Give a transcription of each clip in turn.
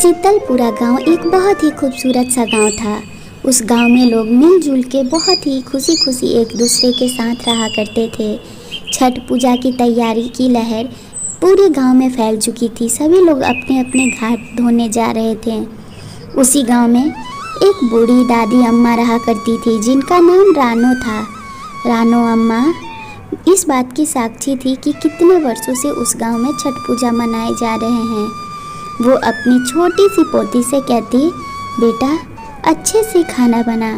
शीतलपुरा गांव एक बहुत ही खूबसूरत सा गांव था। उस गांव में लोग मिलजुल के बहुत ही खुशी खुशी एक दूसरे के साथ रहा करते थे। छठ पूजा की तैयारी की लहर पूरे गांव में फैल चुकी थी। सभी लोग अपने अपने घाट धोने जा रहे थे। उसी गांव में एक बूढ़ी दादी अम्मा रहा करती थी जिनका नाम रानो था। रानो अम्मा इस बात की साक्षी थी कि कितने वर्षों से उस गांव में छठ पूजा मनाए जा रहे हैं। वो अपनी छोटी सी पोती से कहती, बेटा अच्छे से खाना बना,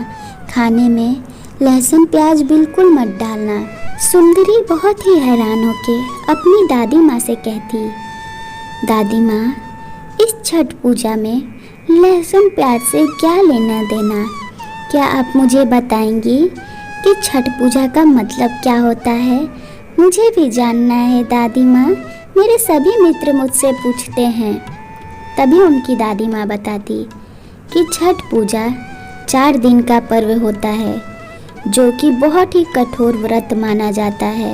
खाने में लहसुन प्याज बिल्कुल मत डालना। सुंदरी बहुत ही हैरान होके अपनी दादी माँ से कहती, दादी माँ इस छठ पूजा में लहसुन प्याज से क्या लेना देना? क्या आप मुझे बताएंगी कि छठ पूजा का मतलब क्या होता है? मुझे भी जानना है दादी माँ, मेरे सभी मित्र मुझसे पूछते हैं। तभी उनकी दादी माँ बताती कि छठ पूजा 4 दिन का पर्व होता है जो कि बहुत ही कठोर व्रत माना जाता है।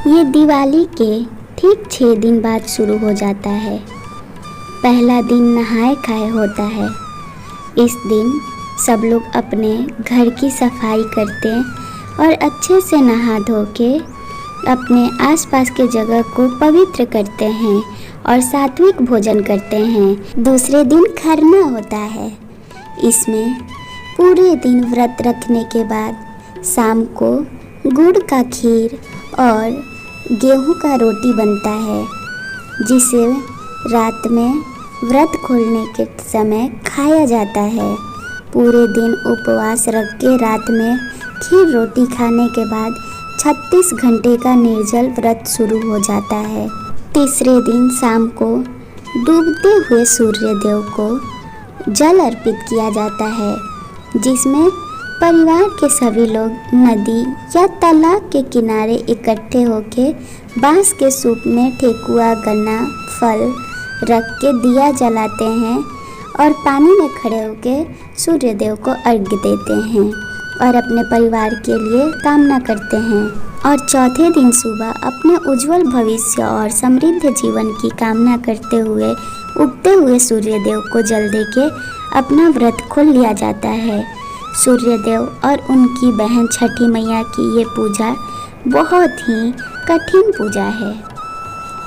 ये दिवाली के ठीक 6 दिन बाद शुरू हो जाता है। पहला दिन नहाए खाए होता है। इस दिन सब लोग अपने घर की सफाई करते हैं और अच्छे से नहा धो के अपने आसपास के जगह को पवित्र करते हैं और सात्विक भोजन करते हैं। दूसरे दिन खरना होता है। इसमें पूरे दिन व्रत रखने के बाद शाम को गुड़ का खीर और गेहूं का रोटी बनता है जिसे रात में व्रत खोलने के समय खाया जाता है। पूरे दिन उपवास रख के रात में खीर रोटी खाने के बाद 36 घंटे का निर्जल व्रत शुरू हो जाता है। तीसरे दिन शाम को डूबते हुए सूर्य देव को जल अर्पित किया जाता है जिसमें परिवार के सभी लोग नदी या तालाब के किनारे इकट्ठे होकर बांस के सूप में ठेकुआ गन्ना फल रख के दिया जलाते हैं और पानी में खड़े होकर सूर्य देव को अर्घ्य देते हैं और अपने परिवार के लिए कामना करते हैं। और चौथे दिन सुबह अपने उज्जवल भविष्य और समृद्ध जीवन की कामना करते हुए उगते हुए सूर्य देव को जल देके अपना व्रत खोल लिया जाता है। सूर्य देव और उनकी बहन छठी मैया की ये पूजा बहुत ही कठिन पूजा है।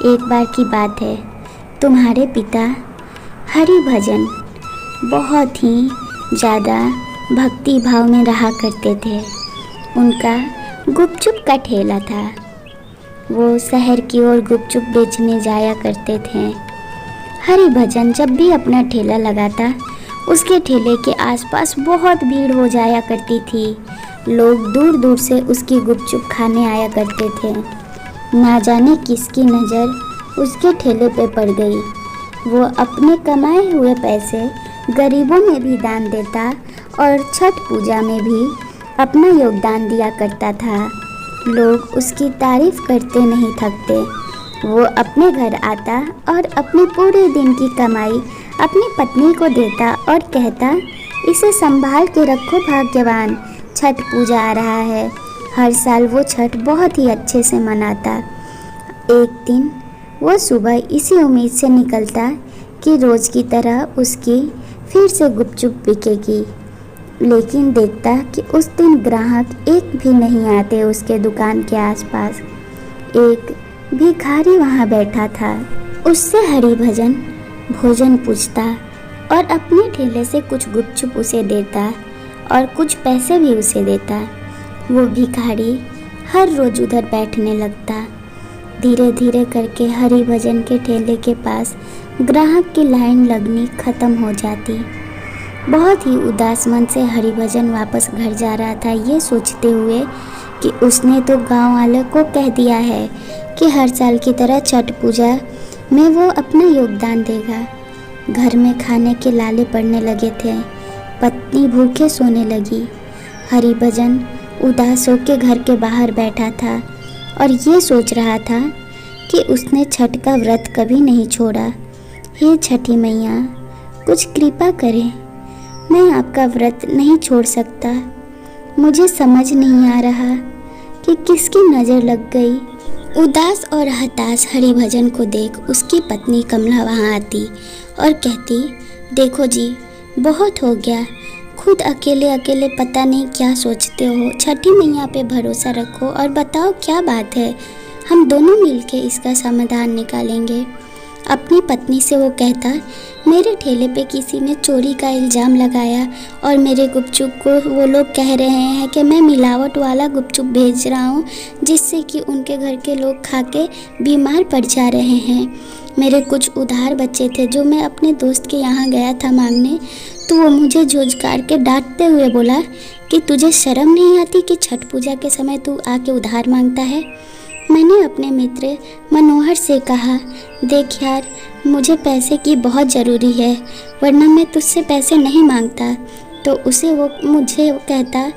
एक बार की बात है, तुम्हारे पिता हरि भजन बहुत ही ज़्यादा भक्ति भाव में रहा करते थे। उनका गुपचुप का ठेला था। वो शहर की ओर गुपचुप बेचने जाया करते थे। हरि भजन जब भी अपना ठेला लगाता उसके ठेले के आसपास बहुत भीड़ हो जाया करती थी। लोग दूर दूर से उसकी गुपचुप खाने आया करते थे। ना जाने किसकी नज़र उसके ठेले पे पड़ गई। वो अपने कमाए हुए पैसे गरीबों में भी दान देता और छठ पूजा में भी अपना योगदान दिया करता था। लोग उसकी तारीफ करते नहीं थकते। वो अपने घर आता और अपने पूरे दिन की कमाई अपनी पत्नी को देता और कहता, इसे संभाल के रखो भाग्यवान, छठ पूजा आ रहा है। हर साल वो छठ बहुत ही अच्छे से मनाता। एक दिन वो सुबह इसी उम्मीद से निकलता कि रोज़ की तरह उसकी फिर से गुपचुप बिकेगी, लेकिन देखता कि उस दिन ग्राहक एक भी नहीं आते उसके दुकान के आसपास। एक भिखारी वहाँ बैठा था। उससे हरि भजन भोजन पूछता और अपने ठेले से कुछ गुपचुप उसे देता और कुछ पैसे भी उसे देता। वो भिखारी हर रोज़ उधर बैठने लगता। धीरे धीरे करके हरि भजन के ठेले के पास ग्राहक की लाइन लगनी ख़त्म हो जाती। बहुत ही उदास मन से हरि भजन वापस घर जा रहा था, ये सोचते हुए कि उसने तो गांव वालों को कह दिया है कि हर साल की तरह छठ पूजा में वो अपना योगदान देगा। घर में खाने के लाले पड़ने लगे थे। पत्नी भूखे सोने लगी। हरि भजन उदास होकर घर के बाहर बैठा था और ये सोच रहा था कि उसने छठ का व्रत कभी नहीं छोड़ा। हे छठी मैया, कुछ कृपा करें, मैं आपका व्रत नहीं छोड़ सकता। मुझे समझ नहीं आ रहा कि किसकी नज़र लग गई। उदास और हताश हरि भजन को देख उसकी पत्नी कमला वहाँ आती और कहती, देखो जी, बहुत हो गया। खुद अकेले अकेले पता नहीं क्या सोचते हो। छठी मैया पे भरोसा रखो और बताओ क्या बात है। हम दोनों मिलके इसका समाधान निकालेंगे। अपनी पत्नी से वो कहता, मेरे ठेले पे किसी ने चोरी का इल्ज़ाम लगाया और मेरे गुपचुप को वो लोग कह रहे हैं कि मैं मिलावट वाला गुपचुप भेज रहा हूँ, जिससे कि उनके घर के लोग खा के बीमार पड़ जा रहे हैं। मेरे कुछ उधार बच्चे थे जो मैं अपने दोस्त के यहाँ गया था मांगने, तो वो मुझे झुझकार के डांटते हुए बोला कि तुझे शर्म नहीं आती कि छठ पूजा के समय तू आके उधार मांगता है। मैंने अपने मित्र मनोहर से कहा, देख यार, मुझे पैसे की बहुत ज़रूरी है, वरना मैं तुझसे पैसे नहीं मांगता। तो उसे वो कहता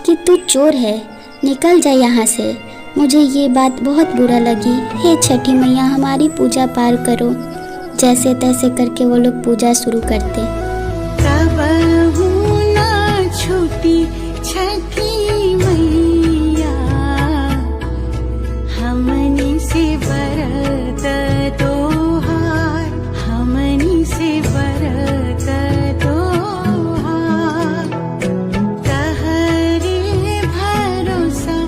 कि तू चोर है, निकल जा यहाँ से। मुझे ये बात बहुत बुरा लगी। हे छठी मैया, हमारी पूजा पार करो। जैसे तैसे करके वो लोग पूजा शुरू करते। छूटी छठी मैया, हमनी से बरत तोहार, हमनी से बरत तोहार। तहरे भरोसा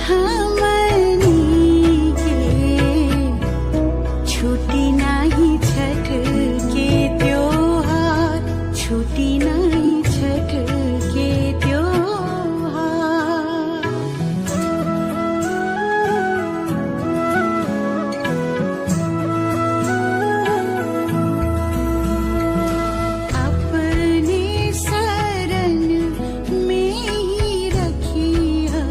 हमनी के, छूटी नाही छठ के त्योहार, छूटी नाही छठ के त्योहार। अपने शरण में ही रखिया,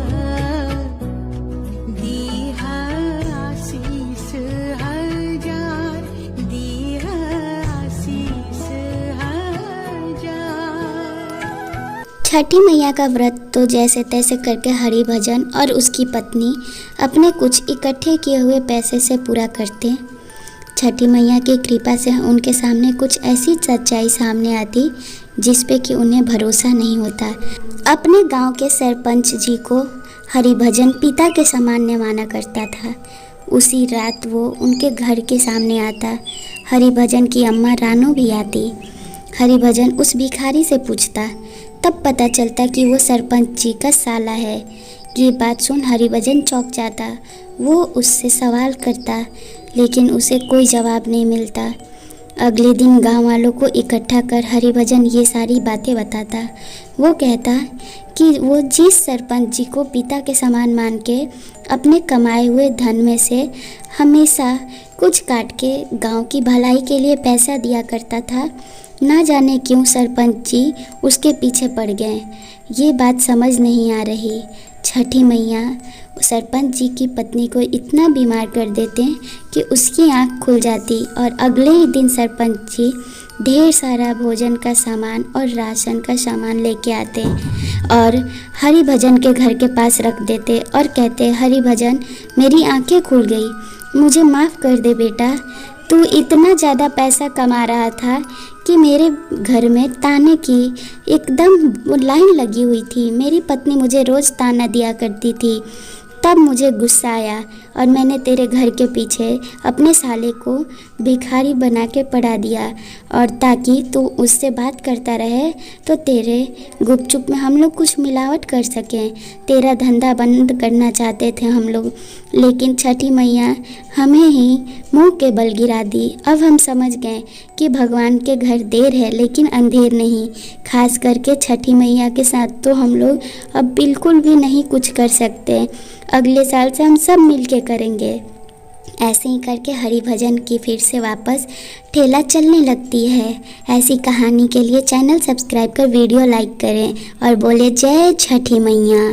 दीहा आशीष हजार, दीहा आशीष हजार। छठी मैया का व्रत तो जैसे तैसे करके हरि भजन और उसकी पत्नी अपने कुछ इकट्ठे किए हुए पैसे से पूरा करते। छठी मैया की कृपा से उनके सामने कुछ ऐसी सच्चाई सामने आती जिस पे कि उन्हें भरोसा नहीं होता। अपने गांव के सरपंच जी को हरि भजन पिता के समान माना करता था। उसी रात वो उनके घर के सामने आता। हरि भजन की अम्मा रानो भी आती। हरि भजन उस भिखारी से पूछता। तब पता चलता कि वो सरपंच जी का साला है। ये बात सुन हरिभजन चौंक जाता। वो उससे सवाल करता, लेकिन उसे कोई जवाब नहीं मिलता। अगले दिन गांव वालों को इकट्ठा कर हरिभजन ये सारी बातें बताता। वो कहता कि वो जिस सरपंच जी को पिता के समान मान के अपने कमाए हुए धन में से हमेशा कुछ काट के गांव की भलाई के लिए पैसा दिया करता था, ना जाने क्यों सरपंच जी उसके पीछे पड़ गए। ये बात समझ नहीं आ रही। छठी मैया सरपंच जी की पत्नी को इतना बीमार कर देते कि उसकी आंख खुल जाती और अगले ही दिन सरपंच जी ढेर सारा भोजन का सामान और राशन का सामान लेके आते और हरिभजन के घर के पास रख देते और कहते, हरिभजन मेरी आंखें खुल गई, मुझे माफ़ कर दे बेटा। तू इतना ज़्यादा पैसा कमा रहा था कि मेरे घर में ताने की एकदम लाइन लगी हुई थी। मेरी पत्नी मुझे रोज़ ताना दिया करती थी। तब मुझे गुस्सा आया और मैंने तेरे घर के पीछे अपने साले को भिखारी बना के पड़ा दिया, और ताकि तू उससे बात करता रहे तो तेरे गुपचुप में हम लोग कुछ मिलावट कर सकें। तेरा धंधा बंद करना चाहते थे हम लोग, लेकिन छठी मैया हमें ही मुंह के बल गिरा दी। अब हम समझ गए कि भगवान के घर देर है लेकिन अंधेर नहीं। खास करके छठी मैया के साथ तो हम लोग अब बिल्कुल भी नहीं कुछ कर सकते। अगले साल से हम सब मिलके करेंगे। ऐसे ही करके हरिभजन की फिर से वापस ठेला चलने लगती है। ऐसी कहानी के लिए चैनल सब्सक्राइब कर वीडियो लाइक करें और बोले जय छठी मैया।